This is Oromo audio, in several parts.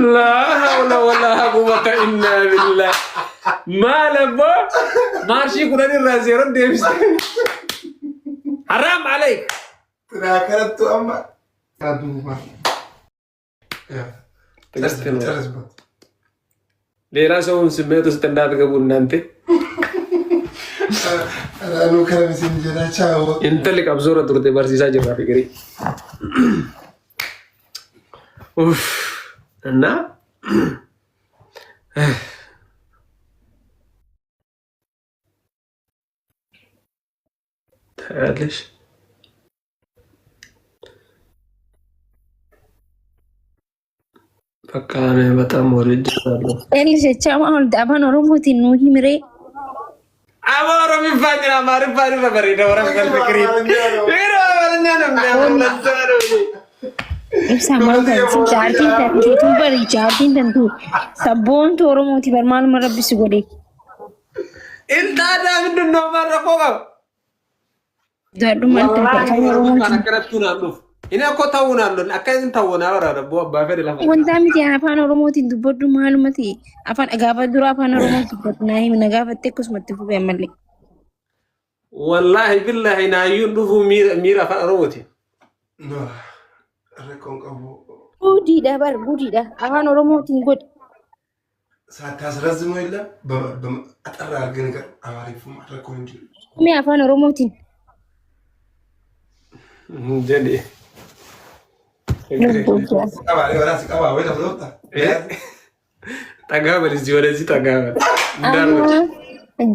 لا حول ولا قوة إلا بالله ما لبا مارشي كنا الرازيرون ديمس حرام عليك تذاكرت أما أدوما ترس ليرا سوون سميتو ستندات قبول أنت أنا كلام سنجنا شاو أنت اللي كابزورة ترتي برسيسا جرا فكري أوف أنا ليش فكان بتام ورد ليش تشام أقول دابان أروموتي نوهي مري أمر من فاجنا ماري فاجنا برينا ورا من الفكري هيرو ورنا نمنا إبسا مرة جارتين تنتي توبري جارتين تنتو سبون تو أروموتي برمال مرة بسقولي أنت هذا من النوم مرة دارو مرة أروموتي أنا كرت كنا نوف إني أكو تاونا لون أكيد تاونا ورا ربوا بافر لا وانتا متي أفان أروموتي دبردو معلوماتي أفان أجابة درا أفان أروموتي بتناهي من أجابة تكوس متفو بيعمل لك والله بالله نايون دفو مير أفان أروموتي no rekon abu gudi da أفان أروموتي good ساعات رزمو إلا أتقرأ أرجع أعرفهم rekon جل مي أفان أروموتي jadi أبا عليه وراسك أبا وين أفضلته tagabal istiwala si tagabal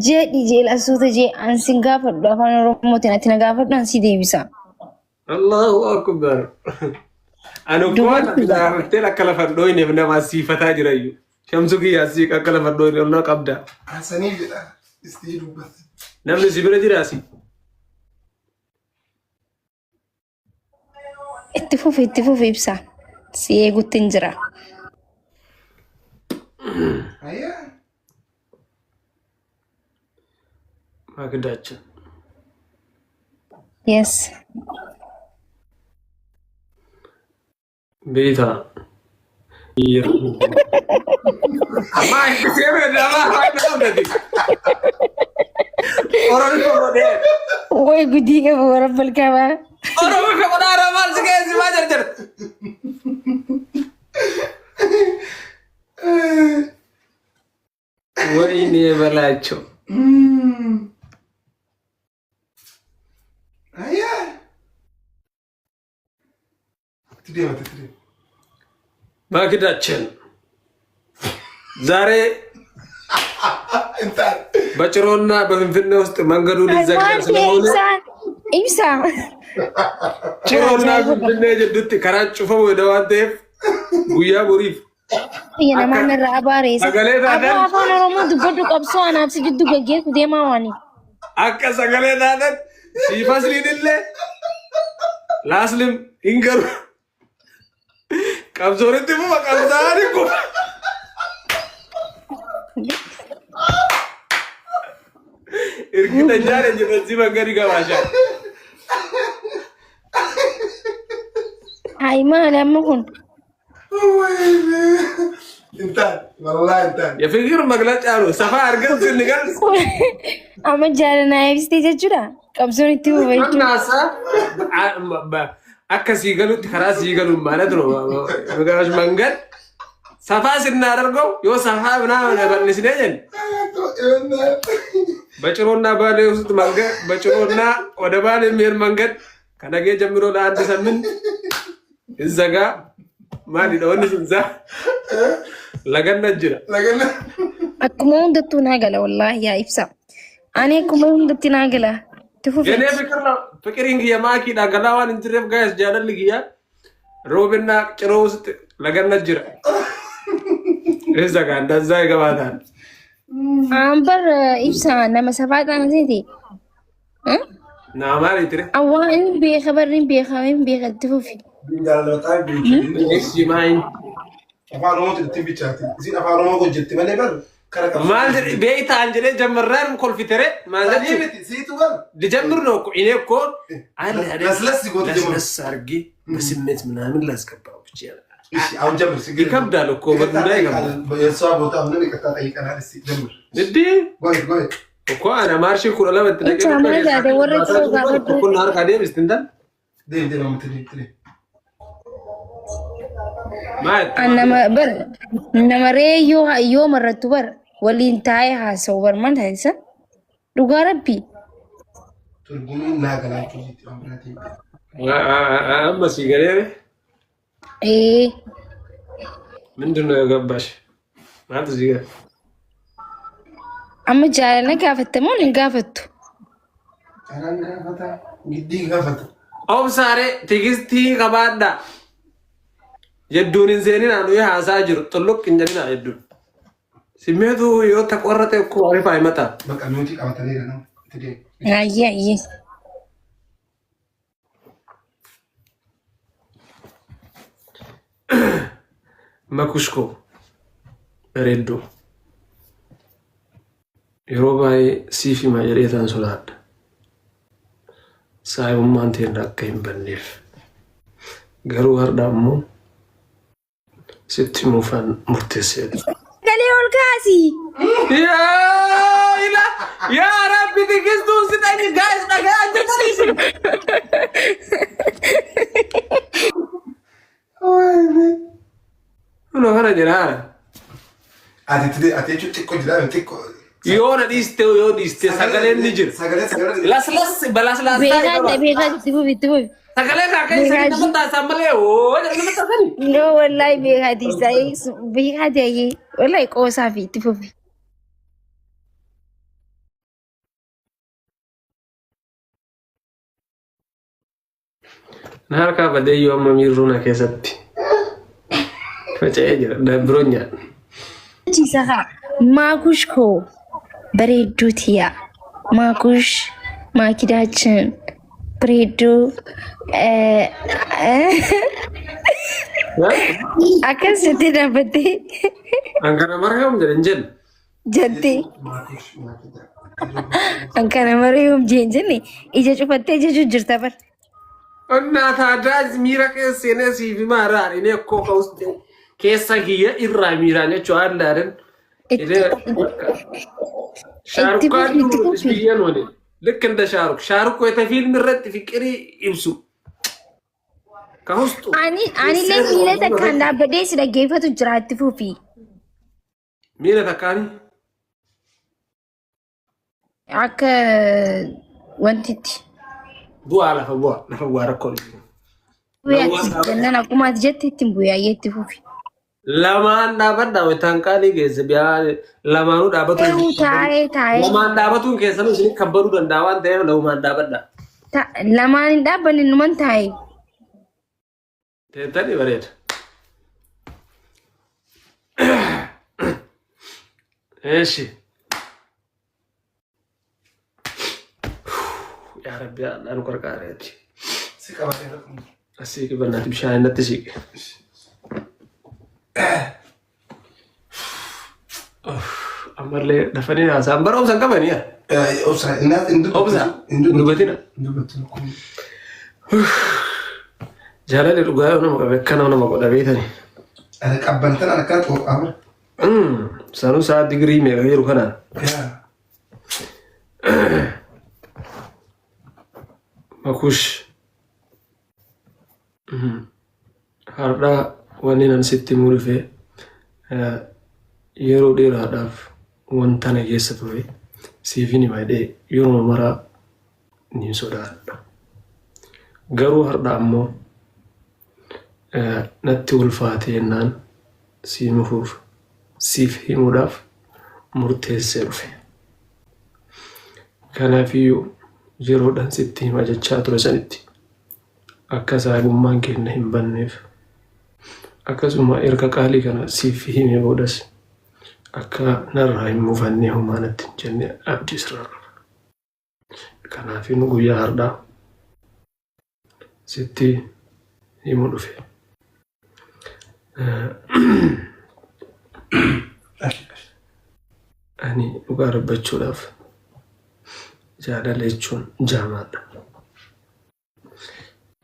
jadi jeel asuuta jee an sin gaafadhu afaan oromootiin ati na gaafadhu an si deebisa. Allahu akbar. Anu kuwan gaafate la kala fadhoyne nama sifataa jirayyu. Shamsu kiyya si kala fadhoyne onna qabda. Hasanii jedha istiiduu bas. Namni si bira jiraasi. Itti fufi ibsa. Si eegutti hin jira. Ayyaa. Magdacha. Yes. Beta. Iya. Ama keseme dama haida udadi. Orang itu dia. Woi gudi ke orang belkawa. Orang itu pada ramal sekali majar jar. Woi ini belacho. Ayyaa. Tidee. ማግዳችን ዛሬ እንታል በጭሮና በፍንፍኔ ውስጥ መንገዱ ሊዘጋ ስለሆነ ኢብሳ ጭሮና ፍንፍኔ ጅዱት ከራጭፎ ወደ ዋንቴፍ ጉያ ቡሪፍ የነማን ራባሬ አፋን ኦሮሞ ድበዱ ቀብሶ አናብስ ጅዱ ገጌ ኩዴማ ዋኒ አከ ሰገሌ ዳደን ሲፈስሊንለ ላስልም ኢንገሩ ቀብሶሪት ሙ መቀብዛሪ ኩ እርግጠኛ ነኝ በዚህ መንገድ ይገባሻል። አይማ ለምኩን እንታል ወላሂ እንታል የፍቅር መግለጫ ነው። ሰፋ አድርገን ስንገልጽ አመጃለና አይብስቴ ጀጁዳ ቀብሶሪት ሙ በይቱ ናሳ አከሲ ገሉት ከራስ ይገሉ ማለት ነው። መጋሽ መንገድ ሰፋ ስናደርገው ሰፋ ምናምን በልስ ነኝ በጭሮና ባሌ ውስጥ መንገድ በጭሮና ወደ ባሌ የሚሄድ መንገድ ከነገ ጀምሮ ለአንድ ሳምንት ይዘጋ ማለት ነው። እንዛ ለገና ጅራ አኩሞ እንደቱ ናገለ ወላሂ ያ ኢብሳ አኔ ኩሞ እንደቱ ናገለ የኔ ፍቅር ነው። ፍቅሪንግ የማኪ ዳገላዋን እንትረፍ ጋይስ ጃለል ግያ ሮብና ጭሮ ውስጥ ለገና ጅራ ይዘጋ እንደዛ ይገባታል። አምበር ኢብሳ ነመሰፋጣ ነቴ ናማር ይትረ አዋን ቢኸበርን ቢኸምን ቢኸትፉፊ ቢንጋለጣይ እሺ ማይን አፋን ኦሮሞ ትብቻት እዚ አፋን ኦሮሞ ጎጀት መለበር ማለት ቤታ አንጀለ ጀመራን ኮልፊተሬ ማለት ሲቱ ጋር ሊጀምር ነው እኮ እኔ እኮ አለ ለስለስ ይጎት ጀምር ለስለስ አድርጌ በስሜት ምናምን ላስገባው ብቻ እሺ አሁን ጀምር ሲገኝ ይከብዳል እኮ በዱላ ይከብዳል የሷ ቦታ ምን ይቀጣ ጠይቀናል እስቲ ጀምር እንዴ ጎይ እኮ አና ማርሽ ኩሎ ለበት እቻ ማለት ያደ ወረጭ ጋር እኮ ናር ካዴም እስቲንዳል ዴ ነው ምትል ማት nama yoo marrattu bar waliin taa'ee haasa'u bar maal taasisa dhugaa rabbii ትርጉሙን ናገላችሁ እዚህ አምራቲ amma ሲገሬ ee ምንድነው የገባሽ ማለት እዚህ ጋር amma jaalala gaafattamoo hin gaafattu አራን ጋፈታ ግዲ ጋፈታ ኦብሳሬ ትግስቲ ቀባዳ የዱን እንዘኒን አኑ ያሳ ጅሩ ጥልቅ እንጀሪና የዱን ሲሜቱ ዮ ተቆረጠ እኮ አሪፍ አይመጣ በቃ ኖቲ ቀባታ ላይ ነው ትዴ ayye makushko redo yobai sifi majeretan solat sai ummante ndakay banif garu hardammo sitti mufan murtesed galee ol kaasi ya ila ya rabbi tigistu sitani guys daga ajis uno kana jira ati tide ati chutti ko jira tikko yona diste sagale ni jir sagale las balas beeka tibu sagale ka kai sai namta samale o namta sani no wallahi beeka disa beeka dai wallahi qoosaa fi tibu narka badeyo amma miruna kesatti faca'ee jira dabronya Cisaha ማኩሽ ኮ በሬዱቲያ ማኩሽ ማኪዳችን ብሬዱ አከስ ተደበቴ angkana marham jalan ጀቴ አንከነ መሪዮም ጀንጀኔ ኢጀ ጩፈቴ ጀጁ ጅርታ በር እናት አዳዝ ሚራቀስ የነሲ ቢማራ እኔ እኮ ከውስጥ ከሰጊየ ኢራ ሚራነቹ አላረን ሻሩካን ቢየን ወደ ልክ እንደ ሻሩክ የተፊልም ረጥ ፍቅሪ ይብሱ ከውስጡ አኒ ለሚለ ተካንዳ በደስ ለጌፈቱ ጅራት ፉፊ ሚለ ተካኒ አከ ወንቲቲ ቡአ ለፈዋ ረኮል ወያና ቁማት ጀት ቡያ የትፉፊ lamaan dhaabadha wetaan qaalii geesse biyaa lamaanuu dhaabatu taa'ee lamaan dhaabatuun keessanuu isin kabbaruu danda'a waan ta'eef lamaan dhaabadha lamaan hin dhaabbanne numan taa'ee teettanii bareeda eeshi yaa rabbi yaa nu qarqaareeti si qabatee asii kibannaati bishaan innatti siiqe amarle dafani na sambar obsan kabani ya obsa inaat indu obsa dubatina jalale dugayo na maka bekkana na mako dabetani ada qabbantan akka to amr sanu sa degree me gairu kana ya makush harda wani nan sitti murife yeroo dheeraadhaaf wanta na keessa ture siifini maayidhee yeroo maraa ni sodaadha garuu har'a ammoo natti ulfaate jennaan siif himuudhaaf murteessee dhufe kanaafiyyuu yeroodhaan sitti hima jechaa ture sanitti akka saahibummaan keenya hin banneef akkasuma erga qaalii kana siif hime boodas akka narraa hin mufannee humaanatti jenne abdii sirraa kanaafin guyyaa har'aa sitti himu dhufe ani dhugaa dubbachuudhaaf jaalala jechuun jaamaadha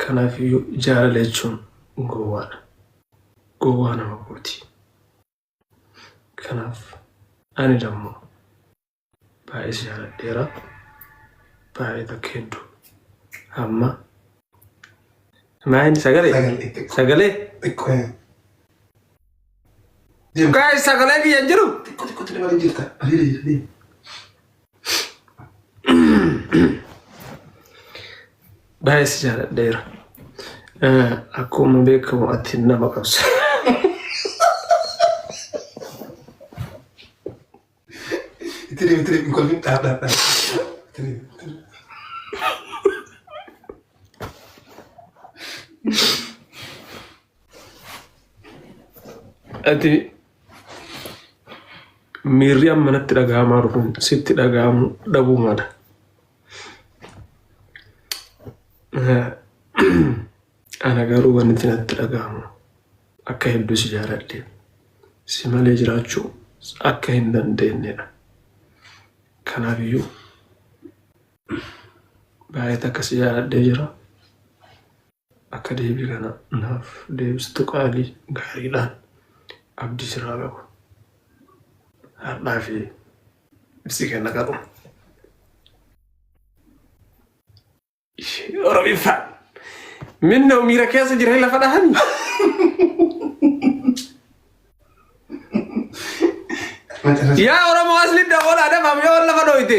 kanaafiyyuu jaalala jechuun gowwaadha gowwaa nama gooti. Kanaaf ani dammoo baay'ee si jaaladheera. Baay'ee takka hedduu. Amma maayini sagalee guys sagalee biyya jiru baay'ee si jaaladheera. Akkuma beekamu ati nama qabsa. Itiri kolmi dah. Ati Miriam manatti dhaga'amaa rukun sitti dhaga'amu dhabuu mala. Ana garuu wanti natti dhaga'amu akka hedduu si jaaladhe si malee jiraachuu akka hin dandeenyedha. Kanaafiyyuu baay'ee takka si jaaladhee jira. Akka deebii kana naaf deebistu qaalii gaariidhaan abdii sirraa qabu. Har'aa fi ibsi kenna qabu. Oromiffaan minna miira keessa jira lafa dhahani. Yaa Oromoo asli dabalaa dhafaam yoo lafa dhoyte.